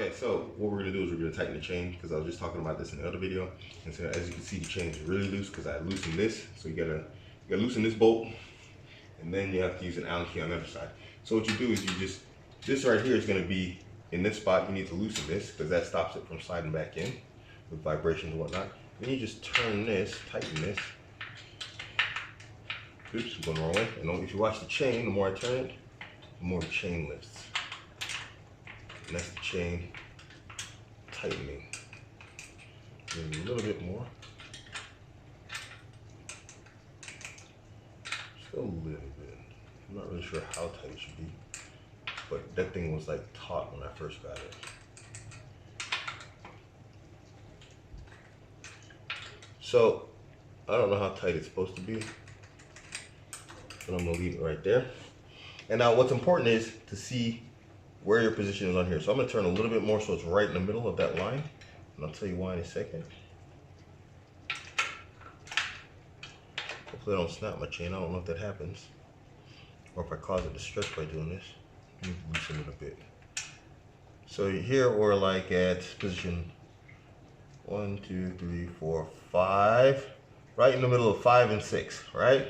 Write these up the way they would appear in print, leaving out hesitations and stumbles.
Okay, so what we're gonna do is we're gonna tighten the chain because I was just talking about this in the other video. And so as you can see, the chain is really loose because I loosened this. So you gotta loosen this bolt, and then you have to use an Allen key on the other side. So what you do is this right here is gonna be in this spot. You need to loosen this because that stops it from sliding back in with vibrations and whatnot. Then you just turn this, tighten this. Oops, I'm going the wrong way. And if you watch the chain, the more I turn it, the more the chain lifts. And that's the chain tightening. Maybe a little bit more. Still a little bit. I'm not really sure how tight it should be, but that thing was like taut when I first got it. So I don't know how tight it's supposed to be, but I'm gonna leave it right there. And now what's important is to see where your position is on here. So I'm gonna turn a little bit more so it's right in the middle of that line. And I'll tell you why in a second. Hopefully I don't snap my chain. I don't know if that happens. Or if I cause it to stretch by doing this. Let me loosen it a bit. So here we're like at position 1, 2, 3, 4, 5. Right in the middle of 5 and 6, right?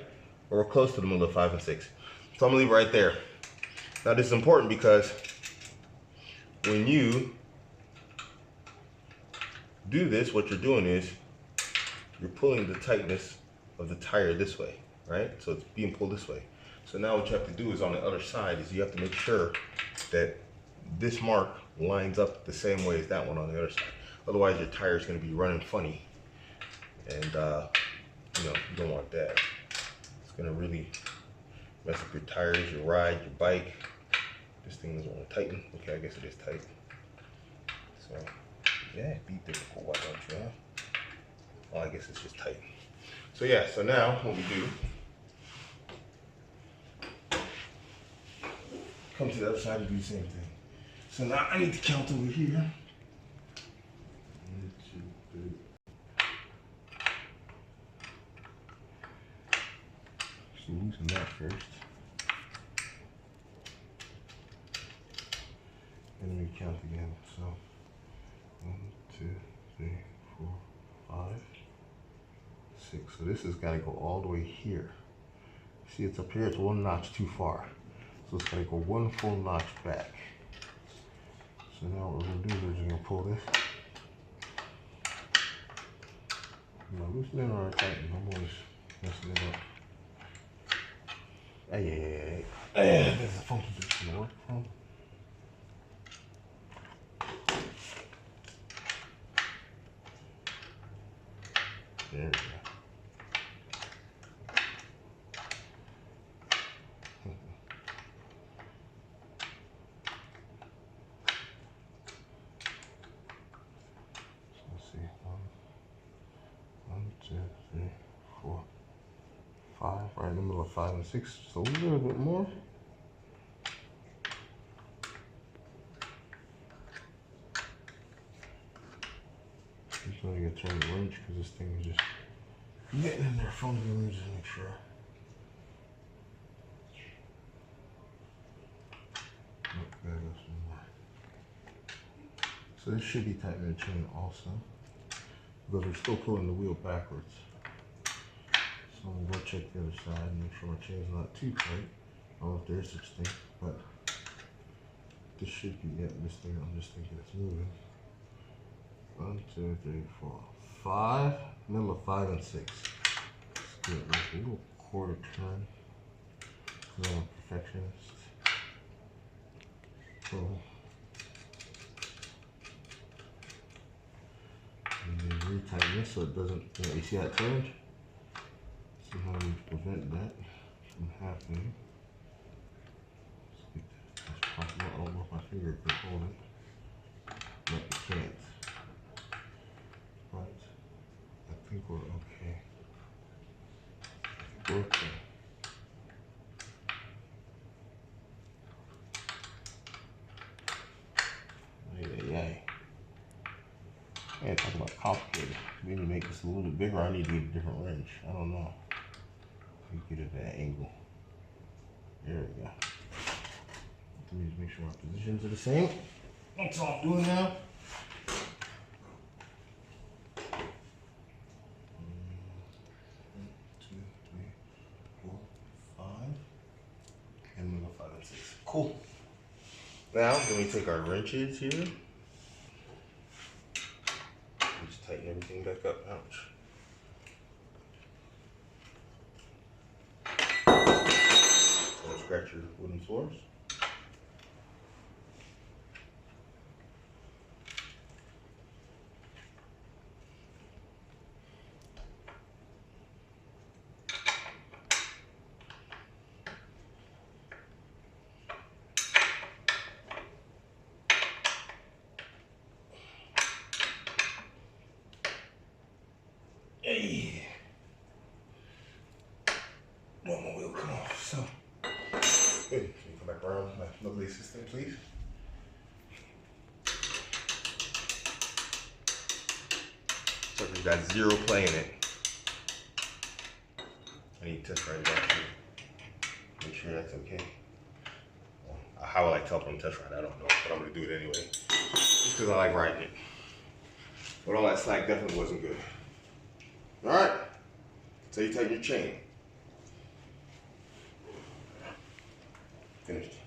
Or we're close to the middle of 5 and 6. So I'm gonna leave it right there. Now this is important because when you do this, what you're doing is you're pulling the tightness of the tire this way, right? So it's being pulled this way. So now what you have to do is on the other side is you have to make sure that this mark lines up the same way as that one on the other side. Otherwise your tire is going to be running funny, and you know, you don't want that. It's going to really mess up your tires, your ride, your bike. This thing doesn't want to tighten. Okay, I guess it is tight. So, yeah, be difficult, why don't you, huh? Well, I guess it's just tight. So yeah, so now what we do, come to the other side and do the same thing. So now I need to count over here. 1, 2, 3. So loosen that first. And then we count again. So 1, 2, 3, 4, 5, 6. So this has got to go all the way here. See, it's up here. It's 1 notch too far. So it's got to go 1 full notch back. So now what we're going to do is we're just going to pull this. Now loosen it or tighten. I'm always messing it up. Hey. There's a funky bit to work from. There we go. So let's see. 1, 2, 3, 4, 5. Right in the middle of 5 and 6. Just a little bit more. Just want to get turn the wrench because this thing is just getting in there funny. Let me just make sure. Okay, that's some more. So this should be tightening the chain also, because we're still pulling the wheel backwards. So I'm gonna go check the other side and make sure my chain's not too tight. I don't know if there is such thing, but this should be it. This thing, I'm just thinking it's moving. 1, 2, 3, 4, 5. Middle of 5 and 6. Let's give it like a little quarter turn. Because I'm a perfectionist. So, and then retighten this so it doesn't, you see how it turned? See how we prevent that from happening. Let's get that as possible. I don't know if my finger can hold it. No, it can't. But I think we're okay. We're okay. Yay. Man, talk about complicated. Maybe make this a little bit bigger. I need to get a different wrench. I don't know. Let me get it at that angle. There we go. Let me just make sure our positions are the same. That's all I'm doing now. 5, and 6. Cool. Now, then we take our wrenches here. Just tighten everything back up. Ouch. Don't scratch your wooden floors. Hey. One more wheel come off. So, good. Can you come back around my lovely assistant, please? So we've got 0 play in it. I need to test ride it out to make sure that's okay. Well, how will I tell from test ride? I don't know, but I'm gonna do it anyway. Just because I like riding it. But all that slack definitely wasn't good. All right, so you tighten your chain. Finished.